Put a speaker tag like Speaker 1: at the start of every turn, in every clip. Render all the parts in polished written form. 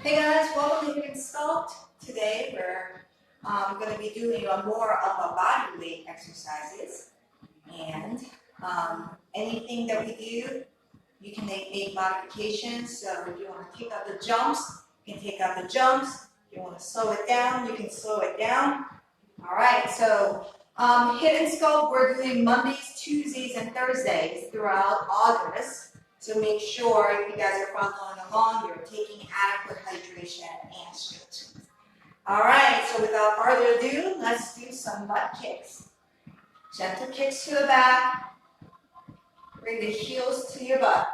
Speaker 1: Hey guys, welcome to HIIT Sculpt. Today we're going to be doing more upper body weight exercises, and anything that we do, you can make modifications. So if you want to take out the jumps, you can take out the jumps. If you want to slow it down, you can slow it down. All right, so HIIT Sculpt, we're doing Mondays, Tuesdays, and Thursdays throughout August. So make sure if you guys are following along, you're taking adequate hydration and stretching. All right, so without further ado, let's do some butt kicks. Gentle kicks to the back. Bring the heels to your butt.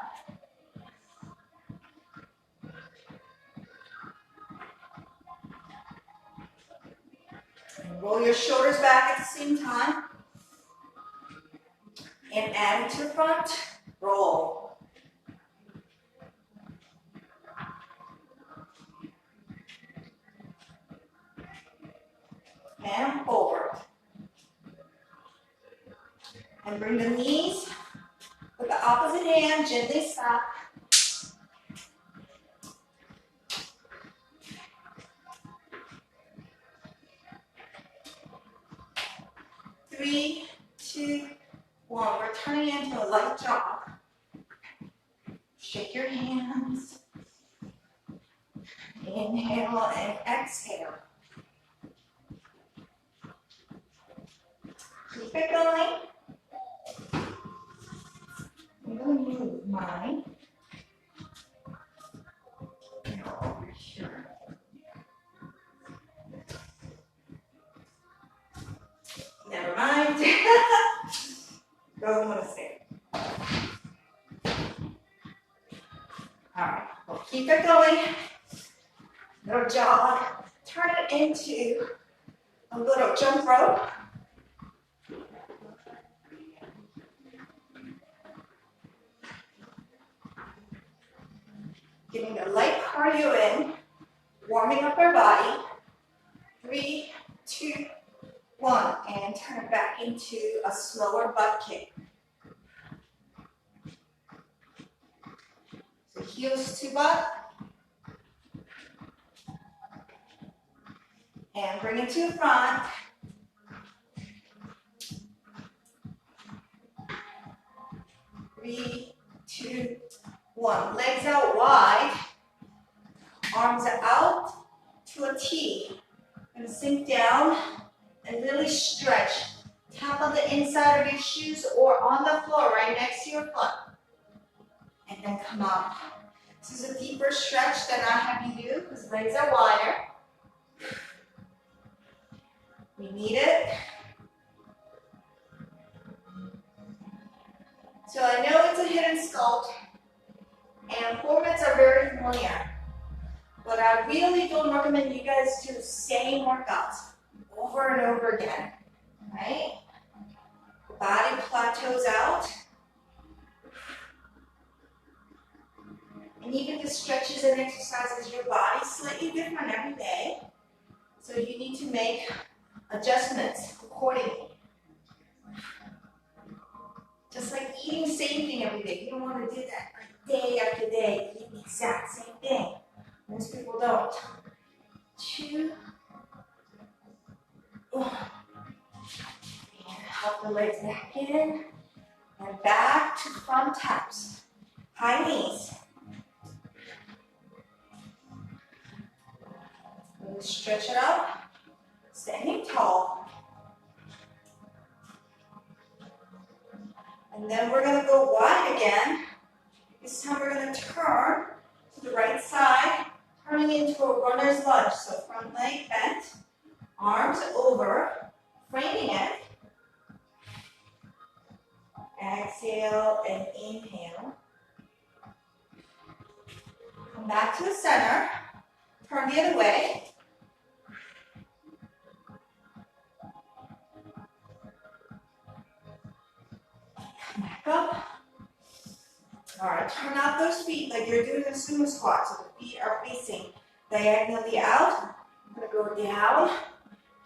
Speaker 1: And roll your shoulders back at the same time. And add to the front, roll. And forward. And bring the knees with the opposite hand, gently stop. Three, two, one. We're turning into a light jog. Shake your hands. Inhale and exhale. Keep it going. I'm going to move mine over here. Never mind. Don't want to stay. All right, we'll keep it going. Little jog. Turn it into a little jump rope. Getting a light cardio in, warming up our body. 3, 2, 1, and turn it back into a slower butt kick. So heels to butt. And bring it to the front. Three, two, one. Legs out wide. Arms out to a T. And sink down and really stretch. Tap on the inside of your shoes or on the floor right next to your foot. And then come up. This is a deeper stretch than I have you do because legs are wider. We need it. So I know it's a HIIT Sculpt, and formats are very familiar. But I really don't recommend you guys do the same workouts over and over again, right? The body plateaus out. And even the stretches and exercises, your body's slightly different every day. So you need to make adjustments accordingly. Just like eating the same thing every day. You don't want to do that like day after day, eat the exact same thing. Most people don't. 2, 1. And help the legs back in. And back to front taps. High knees. Really stretch it out. Standing tall. And then we're going to go wide again. This time we're going to turn to the right side, turning into a runner's lunge. So front leg bent, arms over, framing it. Exhale and inhale. Come back to the center. Turn the other way. Come back up. All right, turn out those feet like you're doing a sumo squat. So the feet are facing diagonally out. I'm going to go down.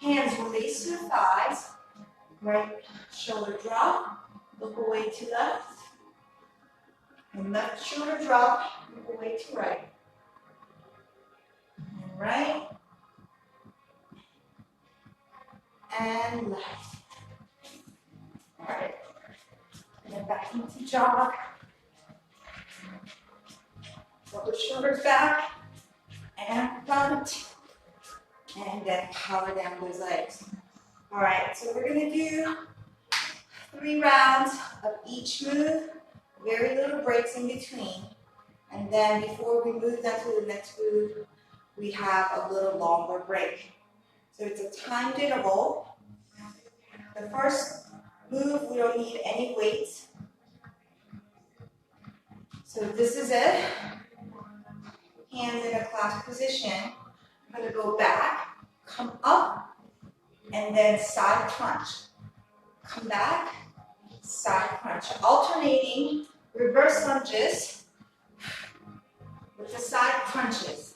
Speaker 1: Hands release to the thighs. Right shoulder drop. Look away to left. And left shoulder drop. Look away to right. and left. All right. And then back into jog. Roll the shoulders back and front. And then power down those legs. All right, so we're gonna do 3 rounds of each move, very little breaks in between. And then before we move down to the next move, we have a little longer break. So it's a timed interval. The first move, we don't need any weights. So this is it. Hands in a clasped position. I'm gonna go back, come up, and then side crunch. Come back, side crunch. Alternating reverse lunges with the side crunches.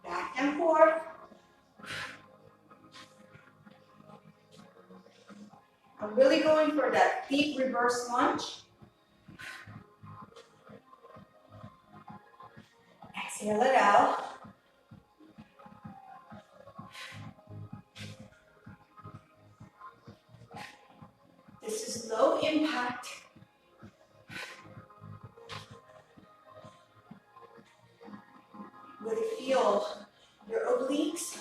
Speaker 1: Back and forth. I'm really going for that deep reverse lunge. Exhale it out. This is low impact. Really feel your obliques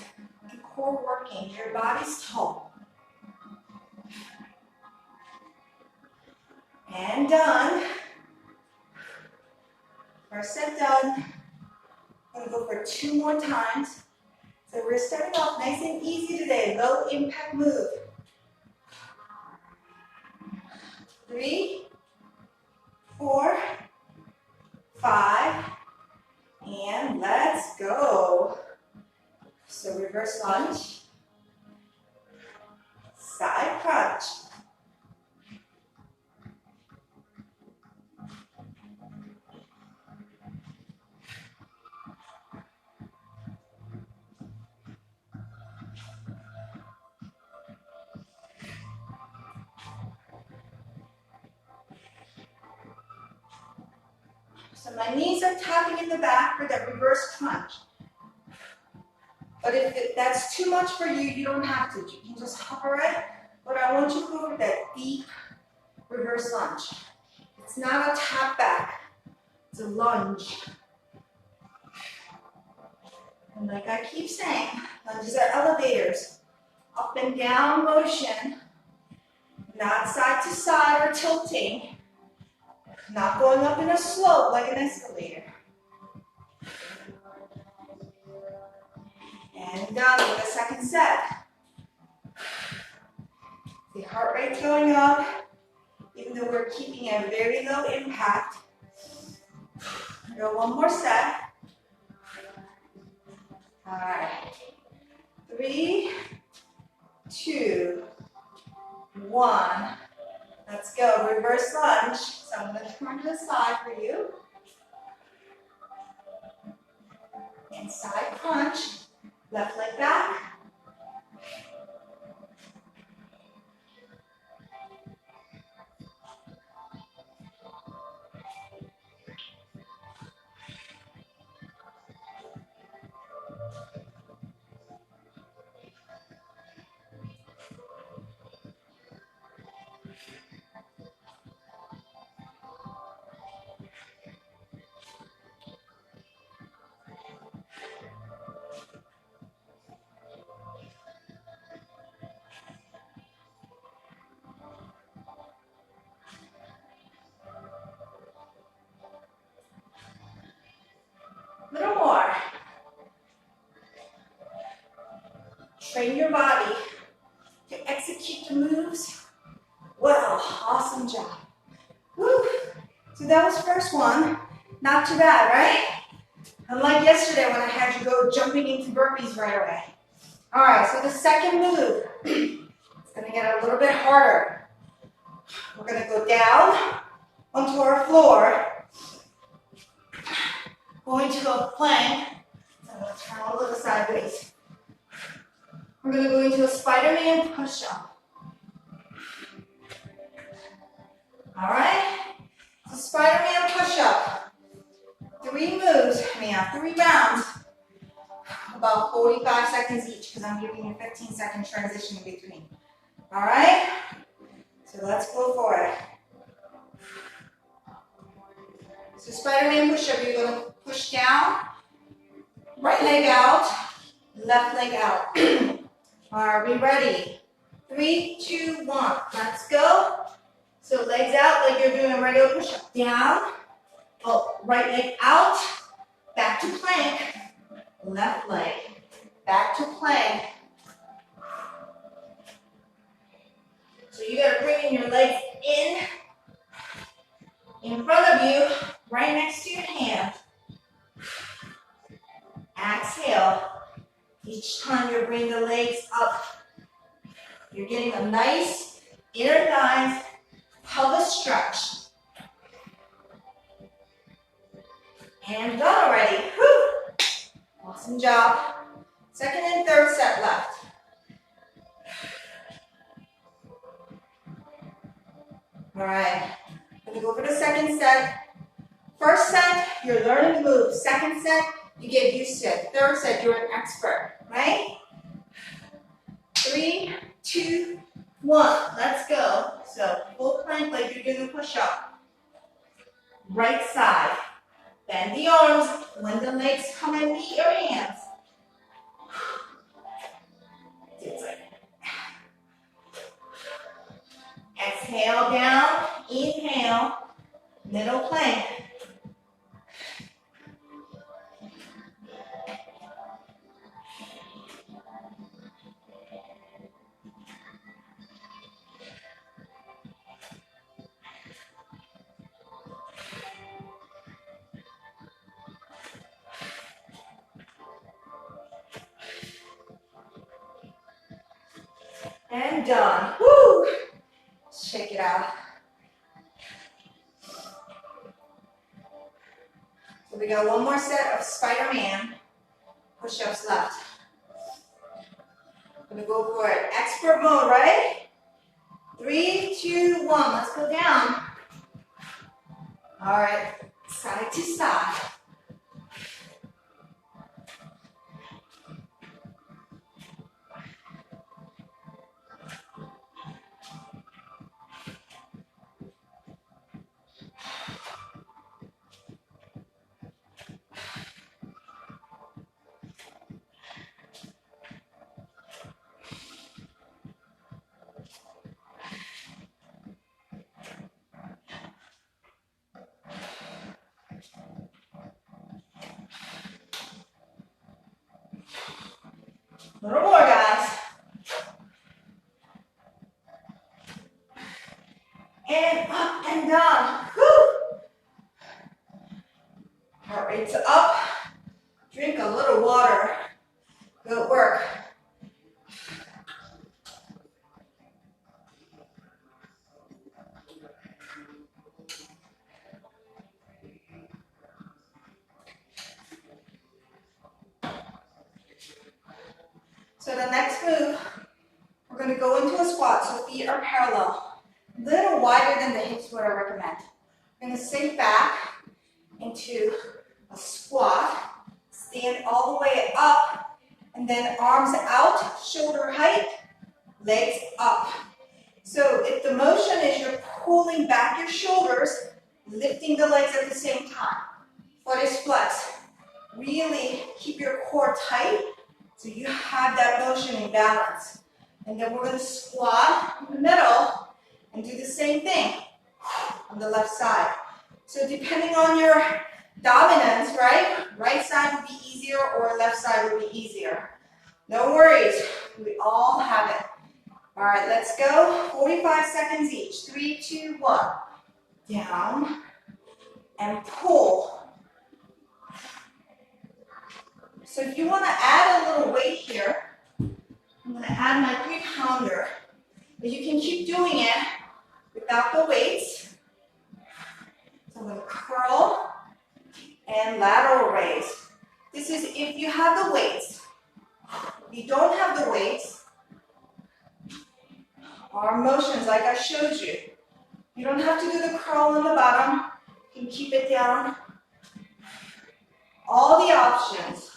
Speaker 1: and core working, your body's tall. And done. First set done. I'm gonna go for 2 more times. So we're starting off nice and easy today, low impact move. 3, 4, 5, and let's go. So reverse lunge, side crunch. So my knees are tapping in the back for that reverse crunch. But if that's too much for you, you don't have to. You can just hover it. But I want you to go for that deep reverse lunge. It's not a tap back. It's a lunge. And like I keep saying, lunges are elevators. Up and down motion. Not side to side or tilting. Not going up in a slope like an escalator. And done with the second set. The heart rate's going up, even though we're keeping a very low impact. Go 1 more set. All right. 3, 2, 1. Let's go. Reverse lunge. So I'm going to turn to the side for you. And side crunch. Left leg back. Little more. Train your body to execute the moves well. Awesome job. Woo. So that was first one. Not too bad, right? Unlike yesterday when I had you go jumping into burpees right away. All right, so the second move, it's gonna get a little bit harder. We're gonna go down onto our floor. Going to a plank, so I'm going to turn a little sideways. We're going to go into a Spider-Man push-up. All right? So Spider-Man push-up. 3 moves, 3 rounds. about 45 seconds each because I'm giving you a 15-second transition in between. All right? So let's go for it. So Spider-Man push-up, you're going to push down, right leg out, left leg out. Are we ready? 3, 2, 1. Let's go. So legs out like you're doing a regular push-up. Down, oh, right leg out, back to plank, left leg, back to plank. So you got to bring in your legs in front of you, right next to your hand. Exhale. Each time you bring the legs up, you're getting a nice inner thighs pelvis stretch. And done already. Whew. Awesome job. Second and third set left. All right. I'm going to go for the second set. First set, you're learning the move. Second set, you get used to it. Third set, you're an expert, right? 3, 2, 1. Let's go. So full plank like you're doing a push-up. Right side. Bend the arms. When the legs come and meet your hands. Exhale down. Inhale. Middle plank. And done. Woo! Shake it out. So we got one more set of Spider-Man push-ups left. I'm gonna go for it. Expert mode, right? 3, 2, 1. Let's go down. All right, side to side. A little more, guys. And up and down. Woo! Heart rate's up. Drink a little water. Good work. So the next move, we're going to go into a squat. So feet are parallel. A little wider than the hips, what I recommend. We're going to sink back into a squat. Stand all the way up. And then arms out, shoulder height, legs up. So if the motion is you're pulling back your shoulders, lifting the legs at the same time. Foot is flexed. Really keep your core tight so you have that motion in balance. And then we're going to squat in the middle and do the same thing on the left side. So depending on your dominance, right side would be easier or left side would be easier. No worries, we all have it. All right, let's go. 45 seconds each. 3, 2, 1. Down and pull. So if you want to add a little weight here, I'm going to add my 3-pounder. But you can keep doing it without the weights. So I'm going to curl and lateral raise. This is if you have the weights. If you don't have the weights, our motions like I showed you. You don't have to do the curl on the bottom. You can keep it down. All the options.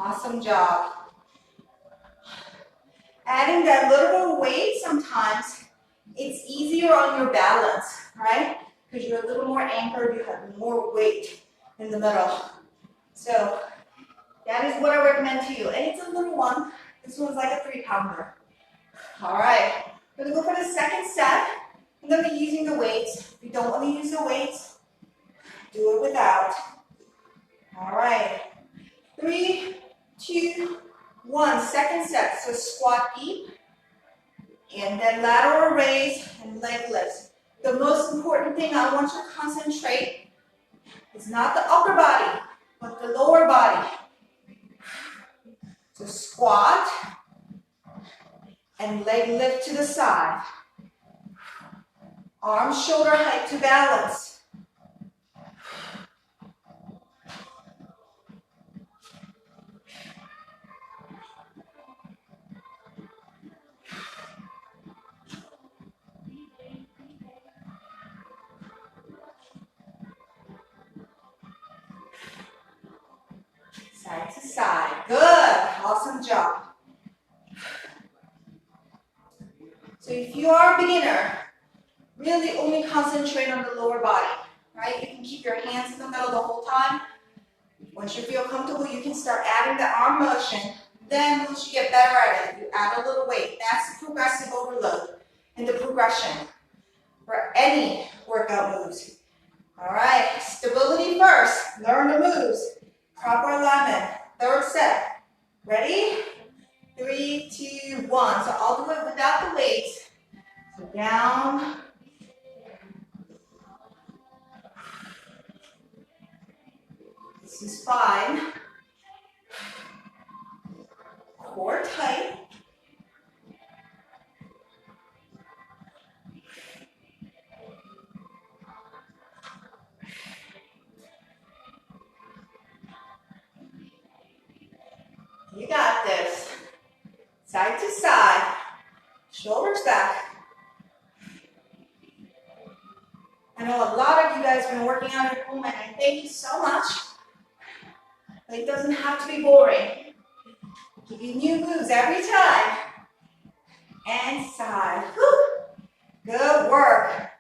Speaker 1: Awesome job. Adding that little bit of weight sometimes, it's easier on your balance, right? Because you're a little more anchored, you have more weight in the middle. So that is what I recommend to you. And it's a little one. This one's like a 3-pounder. All right, we're gonna go for the second set. I'm gonna be using the weights. If you don't want to use the weights, do it without. All right, 3, 2, 1. Second set. So squat deep, and then lateral raise and leg lifts. The most important thing I want you to concentrate is not the upper body, but the lower body. So squat and leg lift to the side. Arms shoulder height to balance. Side to side. Good. Awesome job. So if you are a beginner, really only concentrate on the lower body, right? You can keep your hands in the middle the whole time. Once you feel comfortable, you can start adding the arm motion. Then once you get better at it, you add a little weight. That's the progressive overload and the progression for any workout moves. All right, stability first. Learn the moves. Proper alignment. Third set. Ready? 3, 2, 1. So I'll do it without the weights. So down. This is fine. Core tight. You got this. Side to side. Shoulders back. I know a lot of you guys have been working out at home, and I thank you so much. But it doesn't have to be boring. Give you new moves every time. And side. Whew. Good work.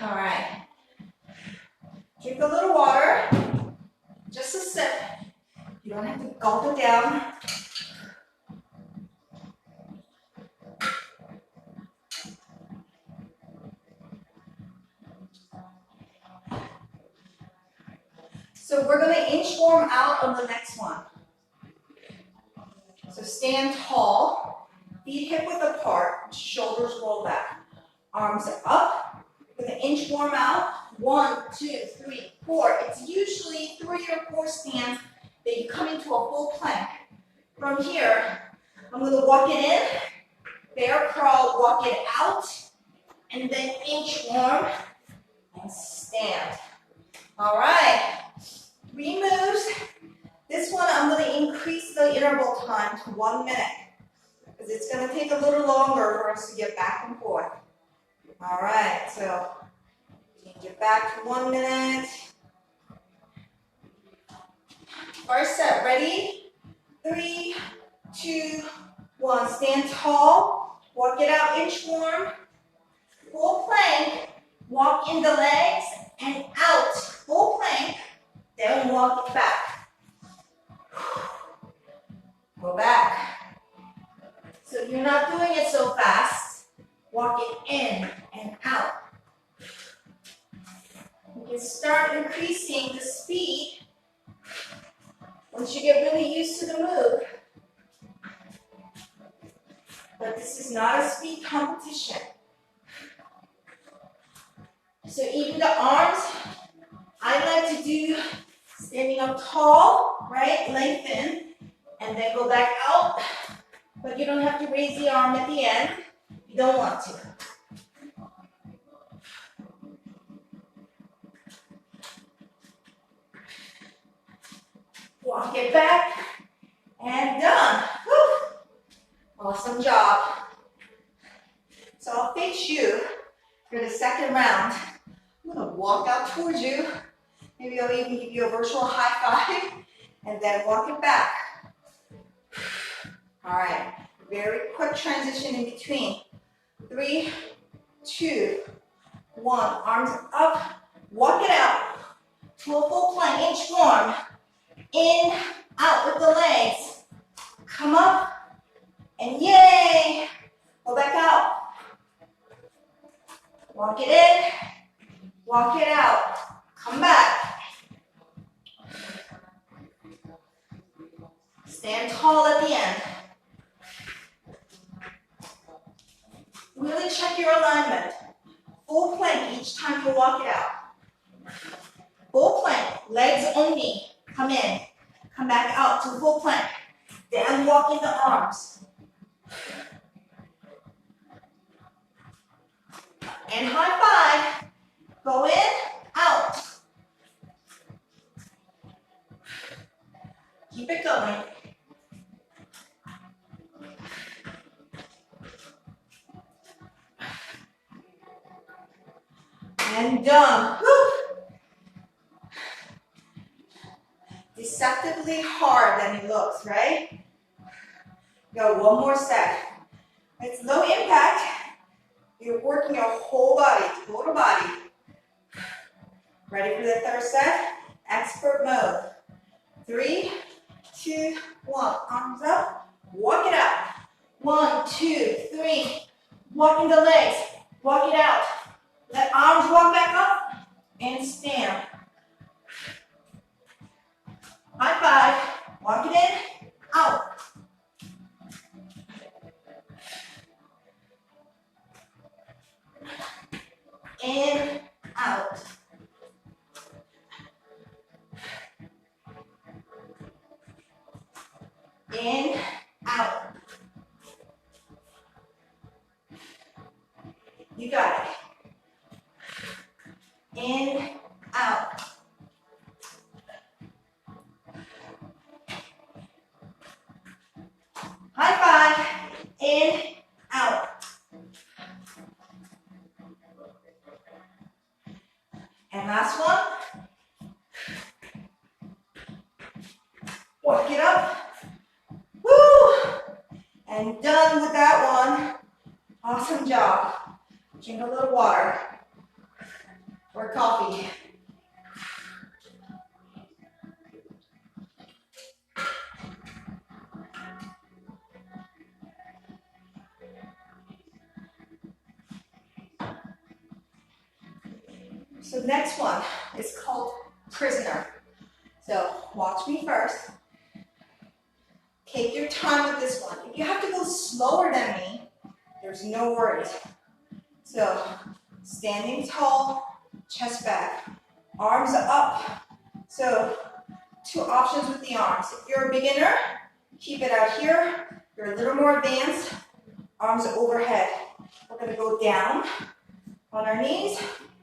Speaker 1: All right. Drink a little water. Just a sip. You don't have to gulp it down. So we're going to inchworm out on the next one. So stand tall, feet hip width apart, shoulders roll back. Arms are up. We're going to inchworm out. 1, 2, 3, 4. It's usually 3 or 4 stands that you come into a full plank. From here, I'm going to walk it in, bear crawl, walk it out, and then inchworm and stand. All right. 3 moves. This one, I'm going to increase the interval time to 1 minute because it's going to take a little longer for us to get back and forth. All right, so change it back to 1 minute. First set, ready? 3, 2, 1. Stand tall, walk it out, inchworm, full plank, walk in the legs and out, full plank, then walk it back. Go back. So you're not doing it so fast. Walk it in and out. You can start increasing the speed once you get really used to the move. But this is not a speed competition. So even the arms, I like to do standing up tall, right? Lengthen, and then go back out. But you don't have to raise the arm at the end. You don't want to. Walk it back, and done. Whew. Awesome job. So I'll face you for the second round. I'm gonna walk out towards you. Maybe I'll even give you a virtual high five. and then walk it back. All right, very quick transition in between. 3, 2, 1, arms up, walk it out to a full plank, inch form. In, out with the legs. Come up, and yay! Go back out. Walk it in, walk it out. Come back. Stand tall at the end. Really check your alignment. Full plank each time you walk it out. Full plank, legs only. Come in. Come back out to full plank. Then walk in the arms. And high five. Go in, out. Keep it going. And done. Whew. Deceptively hard than it looks, right? Go, one more set. It's low impact. You're working your whole body, total body. Ready for the third set? Expert mode. 3, 2, 1. Arms up. Walk it out. 1, 2, 3. Walking the legs. Walk it out. Let arms walk back up and stand. High five. Walk it in. Out. In, out. In, out. You got it. In, out. High five. In, out. And last one. Walk it up. Woo! And done with that one. Awesome job. Drink a little water or coffee. So next one is called prisoner. So watch me first. Take your time with this one. If you have to go slower than me, there's no worries. So standing tall, chest back, arms up. So 2 options with the arms. If you're a beginner, keep it out here. If you're a little more advanced, arms overhead. We're going to go down on our knees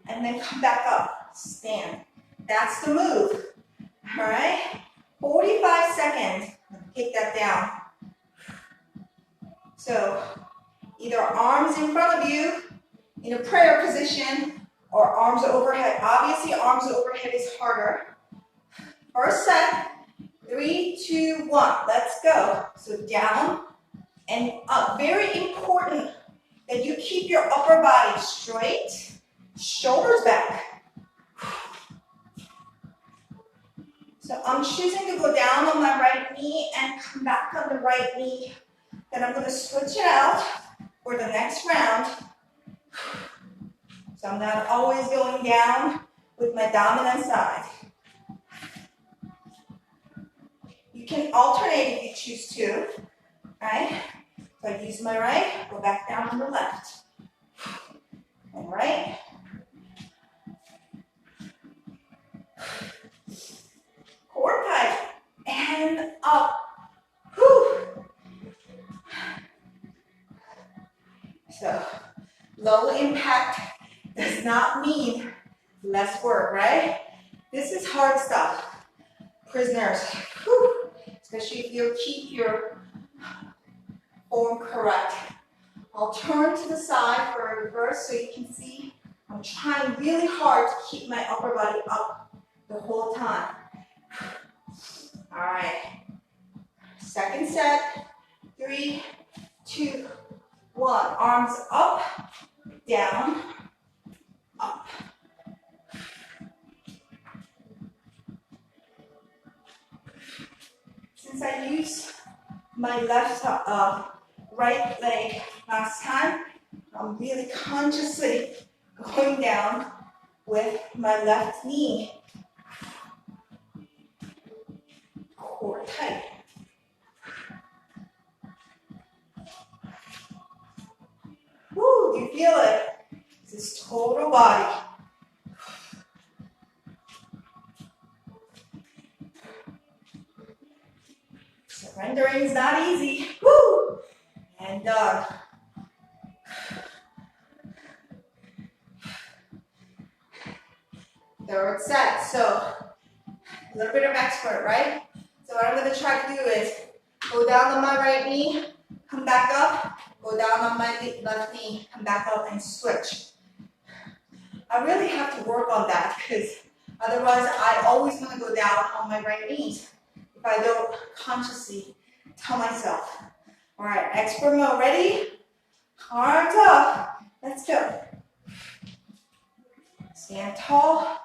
Speaker 1: and then come back up. Stand. That's the move. All right? 45 seconds. Take that down. So either arms in front of you in a prayer position or arms overhead. Obviously, arms overhead is harder. First set. 3, 2, 1. Let's go. So down and up. Very important that you keep your upper body straight, shoulders back. So I'm choosing to go down on my right knee and come back on the right knee. Then I'm going to switch it out for the next round. So I'm not always going down with my dominant side. You can alternate if you choose to, right? So I use my right, go back down on the left. And right. Core tight. And up. Whew. So low impact does not mean less work, right? This is hard stuff. Prisoners. Whew. Especially if you keep your form correct. I'll turn to the side for a reverse so you can see I'm trying really hard to keep my upper body up the whole time. All right. Second set. 3, 2, 1. Arms up, down, up. Since I used my right leg last time, I'm really consciously going down with my left knee. Core tight. Woo, do you feel it? This is total body. Surrendering is not easy. Woo! And done. Third set. So, a little bit of expert, right? So what I'm going to try to do is go down on my right knee, come back up, go down on my left knee, come back up and switch. I really have to work on that because otherwise I always want to go down on my right knee if I don't consciously tell myself. All right, expert mode, ready? Arms up, let's go. Stand tall.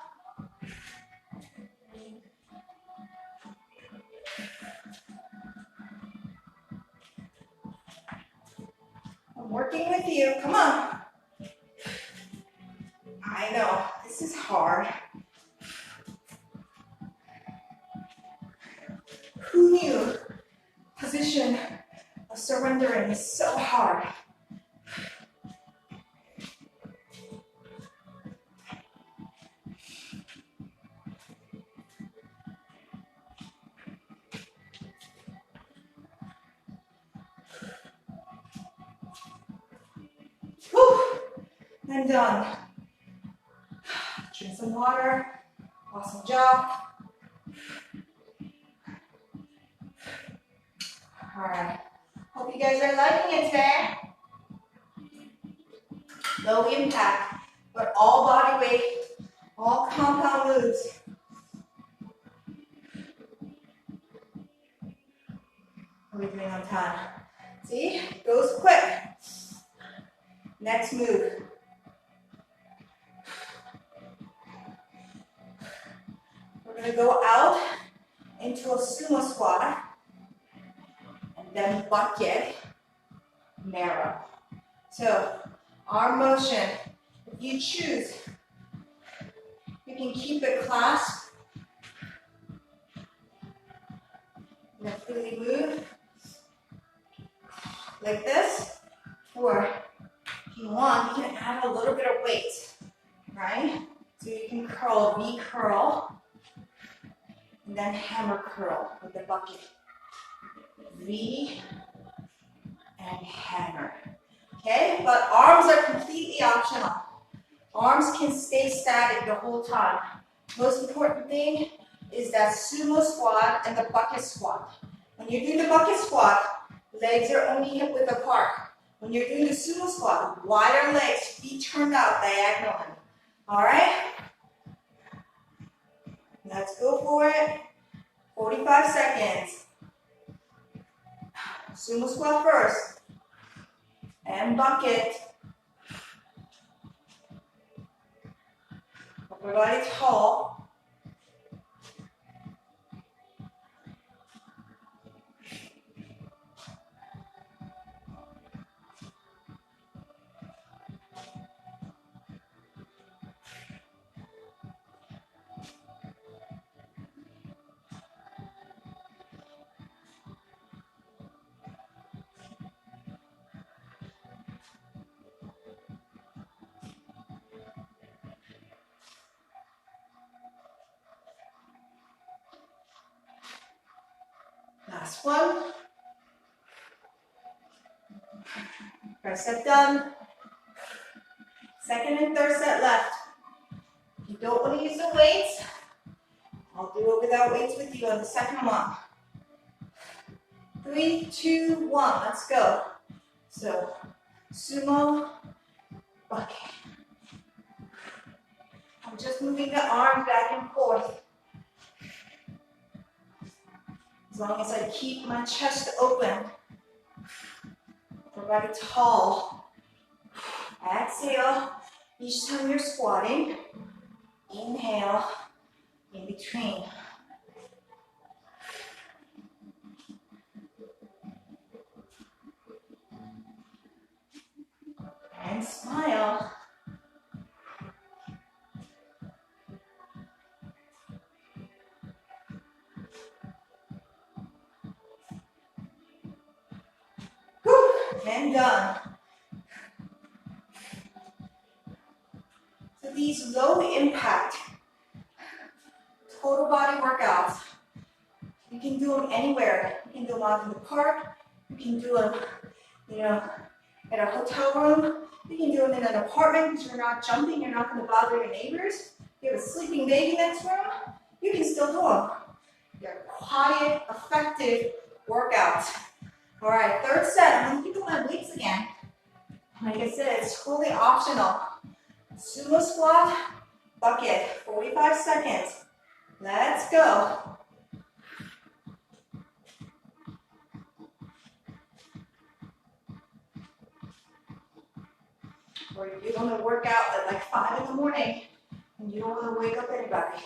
Speaker 1: I'm working with you, come on. I know, this is hard. Who knew position of surrendering is so hard? Whew, and done. Drink some water, awesome job. All right, hope you guys are liking it today. Low impact, but all body weight, all compound moves. What are we doing on time? See, it goes quick. Next move. We're going to go out into a sumo squat and then bucket, narrow. So, arm motion, if you choose, you can keep it clasped. And then freely move like this, or if you want, you can add a little bit of weight, right? So you can curl, V-curl, and then hammer curl with the bucket. V and hammer. Okay, but arms are completely optional. Arms can stay static the whole time. Most important thing is that sumo squat and the bucket squat. When you're doing the bucket squat, legs are only hip width apart. When you're doing the sumo squat, wider legs, feet turned out diagonally. All right? Let's go for it. 45 seconds. Sumo squat first. And bucket. Upper body tall. Last one. First set done. Second and third set left. If you don't want to use the weights, I'll do it without weights with you on the second one. 3, 2, 1, let's go. So, sumo, bucket. I'm just moving the arms back and forth. As long as I keep my chest open, very tall. Exhale, each time you're squatting. Inhale, in between. And smile. Whew, and done. So these low impact total body workouts, you can do them anywhere. You can do them out in the park. You can do them, at a hotel room. You can do them in an apartment because you're not jumping. You're not going to bother your neighbors. You have a sleeping baby next room. You can still do them. They're quiet, effective workouts. All right, third set. I'm going to pick up my weights again. Like I said, it's totally optional. Sumo squat, bucket, 45 seconds. Let's go. Or you want to work out at like 5 in the morning and you don't want to wake up anybody.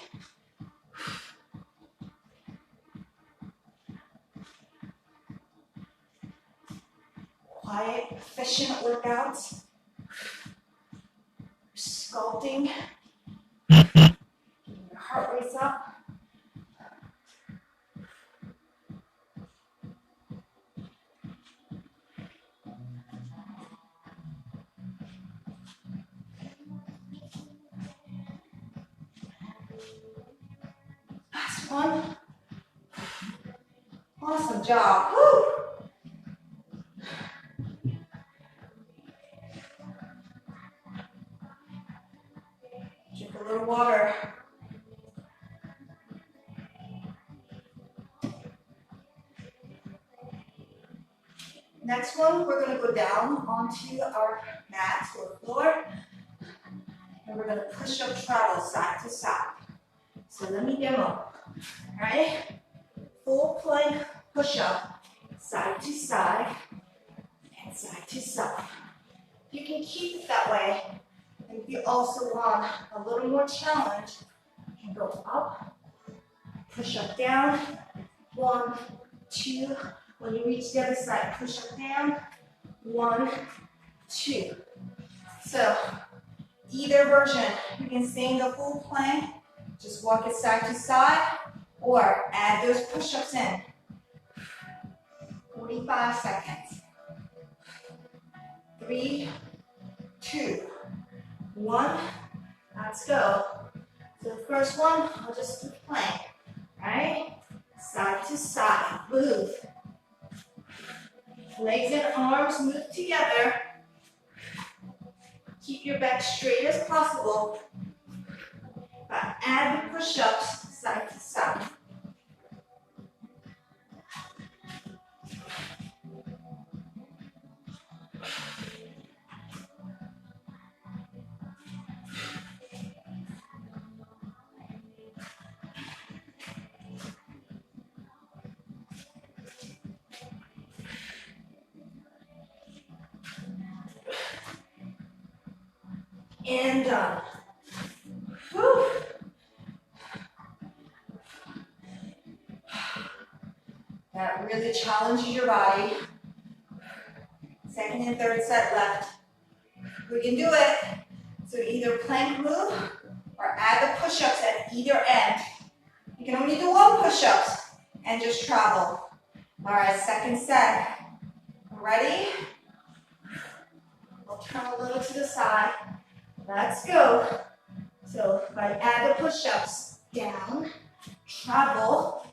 Speaker 1: Quiet, efficient workouts. Sculpting. Getting your heart rate's up. Last one. Awesome job. Woo! Drink a little water. Next one, we're going to go down onto our mat or floor, and we're going to push up travel side to side. So let me demo. All right? Full plank push up, side to side, and side to side. You can keep it that way. And if you also want a little more challenge, you can go up, push up down, 1, 2. When you reach the other side, push up down, 1, 2. So either version, you can stay in the full plank, just walk it side to side, or add those push-ups in. 45 seconds. 3, 2, 1. Let's go. So the first one, I'll just do plank. All right? Side to side. Move. Legs and arms move together. Keep your back straight as possible. But add the push-ups side to side. And done. Whew. That really challenges your body. Second and third set left. We can do it. So either plank move or add the push-ups at either end. You can only do 1 push-ups and just travel. All right, second set. Ready? We'll turn a little to the side. Let's go. So if I add the push-ups, down, travel,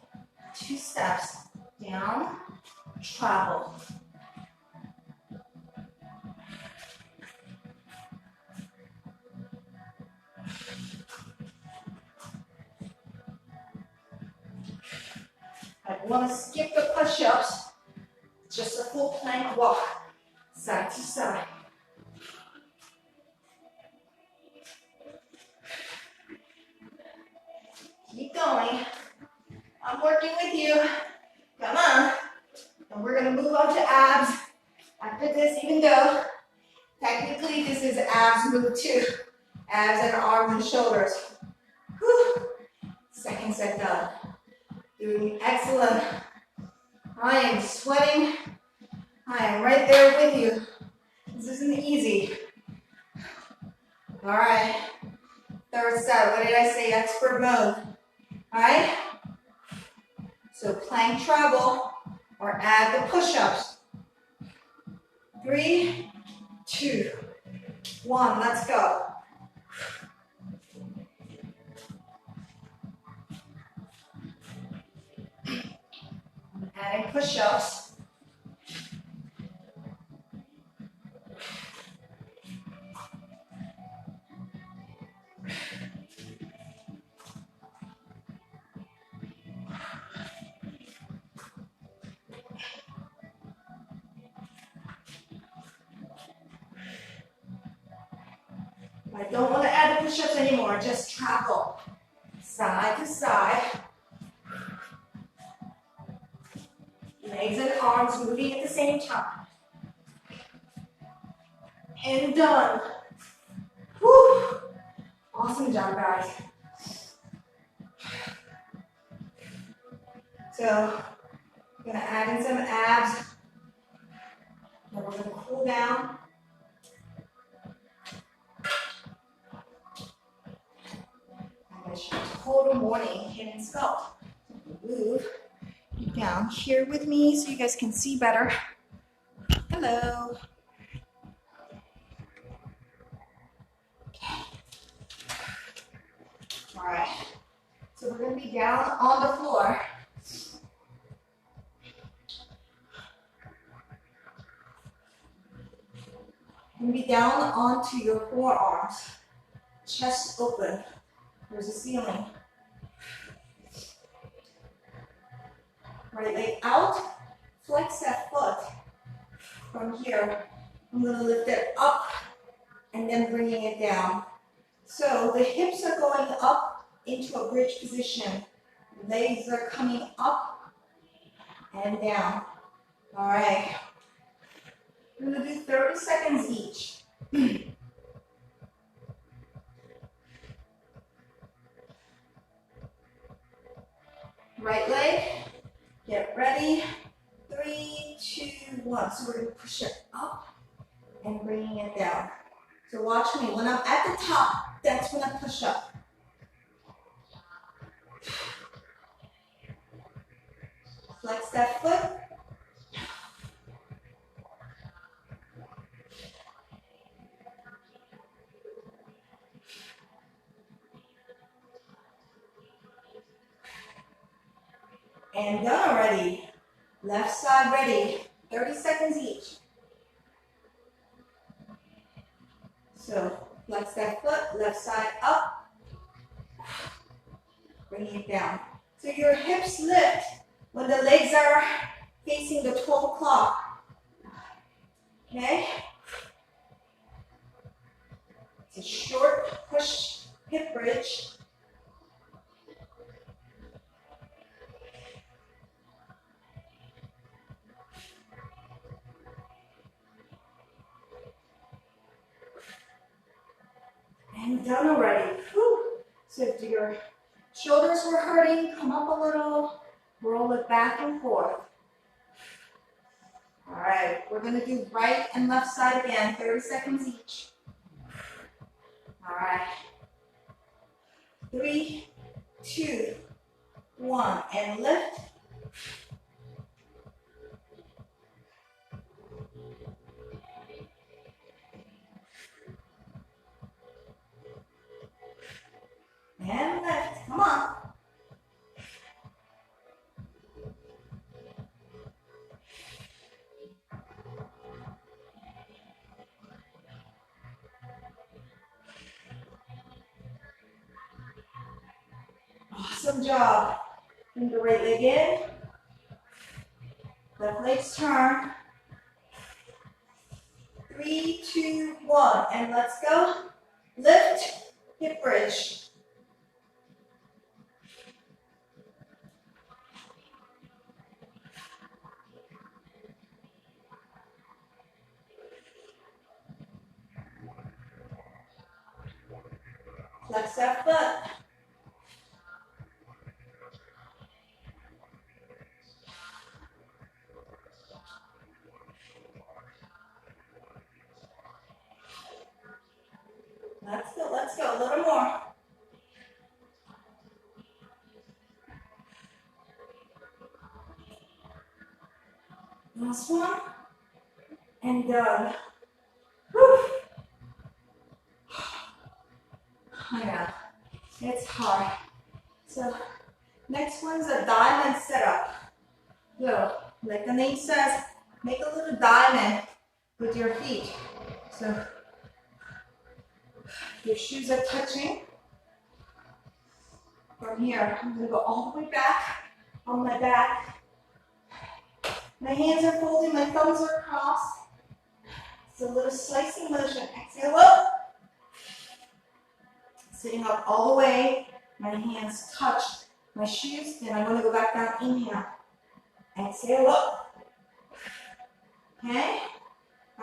Speaker 1: 2 steps, down, travel. I want to skip the push-ups, just a full plank walk, side to side. Keep going. I'm working with you. on to abs after this, even though technically this is abs move too. Abs and arms and shoulders. Whew. Second set done. Doing excellent. I am sweating. I am right there with you. This isn't easy. All right. Third set. What did I say? Expert mode. All right. So plank treble or add the push-ups. 3, 2, 1. Let's go. Adding push-ups. I don't want to add the push-ups anymore, just travel side to side. Legs and arms moving at the same time. And done. Whew. Awesome job, guys. So, I'm going to add in some abs. Then we're going to cool down. Total morning HIIT and Sculpt. Move down here with me so you guys can see better. Hello. Okay. All right. So we're going to be down on the floor. You're going to be down onto your forearms. Chest open. There's a ceiling. Right leg out. Flex that foot. From here, I'm going to lift it up and then bringing it down. So the hips are going up into a bridge position. Legs are coming up and down. All right. We're going to do 30 seconds each. Right leg, get ready. 3, 2, 1. So we're going to push it up and bringing it down. So watch me. When I'm at the top, that's when I push up. Flex that foot. And done already. Left side ready. 30 seconds each. So flex that foot, left side up. Bringing it down. So your hips lift when the legs are facing the 12 o'clock. Okay? It's a short push hip bridge. And done already. Whew. So if your shoulders were hurting, come up a little, roll it back and forth. All right, we're going to do right and left side again, 30 seconds each. All right. 3, 2, 1, and lift. And lift. Come on. Awesome job. Bring the right leg in. Left leg's turn. 3, 2, 1, and let's go. Lift, hip bridge. Flex that foot. Let's go, a little more. Last one, and done. Whew. I know, it's hard. So, next one's a diamond setup. So, like the name says, make a little diamond with your feet. So, your shoes are touching. From here, I'm gonna go all the way back on my back. My hands are folded, my thumbs are crossed. It's a little slicing motion. Exhale up. Sitting up all the way. My hands touch my shoes. Then I'm going to go back down. Inhale. Exhale up. Okay?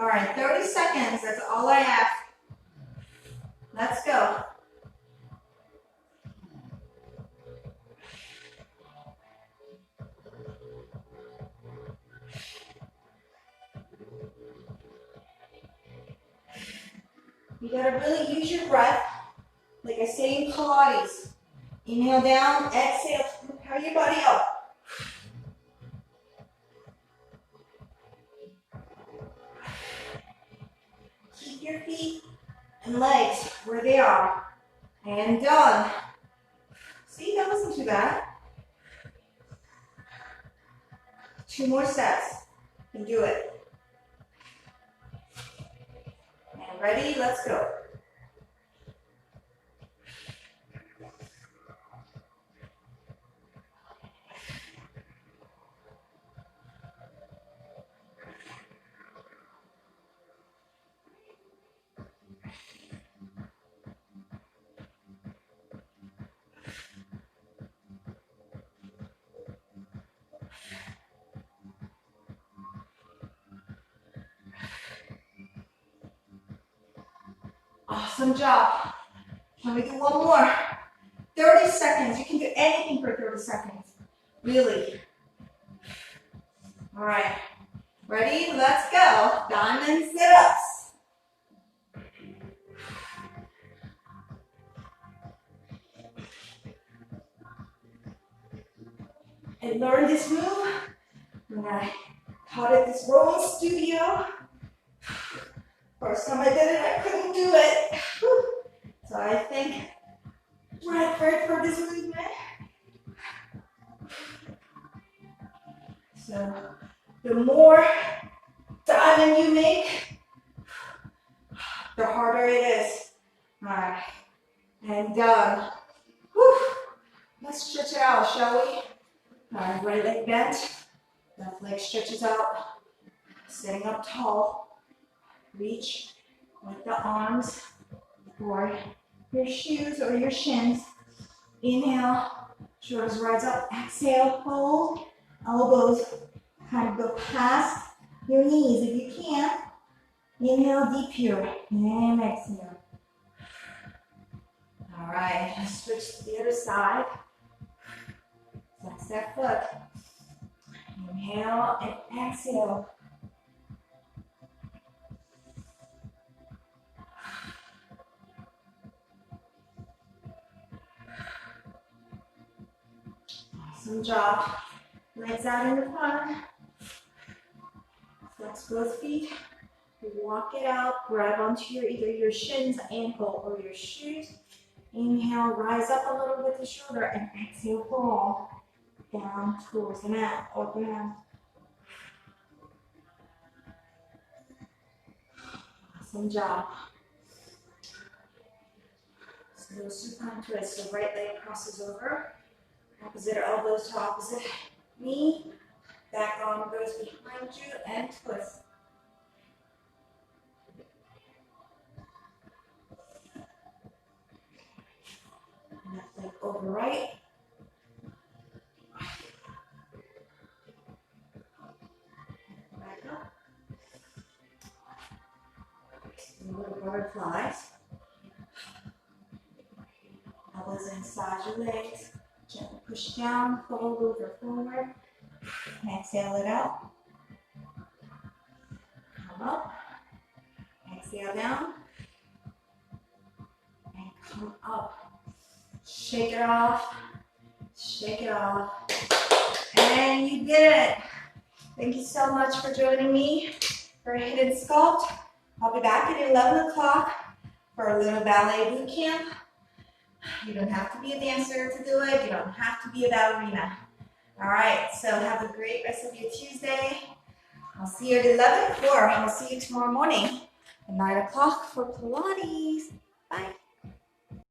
Speaker 1: All right, 30 seconds. That's all I have. Let's go. You gotta really use your breath, like I say in Pilates. Inhale down, exhale, propel your body up. Keep your feet and legs where they are. And done. See, that wasn't too bad. 2 more sets. You can do it. And ready, let's go. Awesome job. Can we do one more? 30 seconds. You can do anything for 30 seconds. Really. All right. Ready? Let's go. Diamond sit-ups. I learned this move when I taught at this rowing studio. First time I did it, I couldn't do it. So I thank Bradford for this movement. So the more diamond you make, the harder it is. All right, and done. Whew. Let's stretch it out, shall we? All right, right leg bent, left leg stretches out, sitting up tall. Reach with the arms for your shoes or your shins. Inhale, shoulders rise up. Exhale, hold. Elbows kind of go past your knees if you can. Inhale, deep here. And exhale. All right, let's switch to the other side. Flex that foot. Inhale and exhale. Awesome job. Legs out in the front. Flex both feet. Walk it out. Grab onto either your shins, ankle, or your shoes. Inhale, rise up a little with the shoulder, and exhale, fall down towards the mat or ground. Awesome job. So supine twist. So right leg crosses over. Opposite elbows to opposite knee. Back arm goes behind you and twist. Left leg over right. Back up. Little butterflies. massage your legs. Gently push down, fold over forward. Exhale it out. Come up. Exhale down. And come up. Shake it off. Shake it off. And you did it. Thank you so much for joining me for HIIT and Sculpt. I'll be back at 11 o'clock for a little ballet boot camp. You don't have to be a dancer to do it. You don't have to be a ballerina. All right, so have a great rest of your Tuesday. I'll see you at 11 or I'll see you tomorrow morning at 9 o'clock for Pilates. Bye.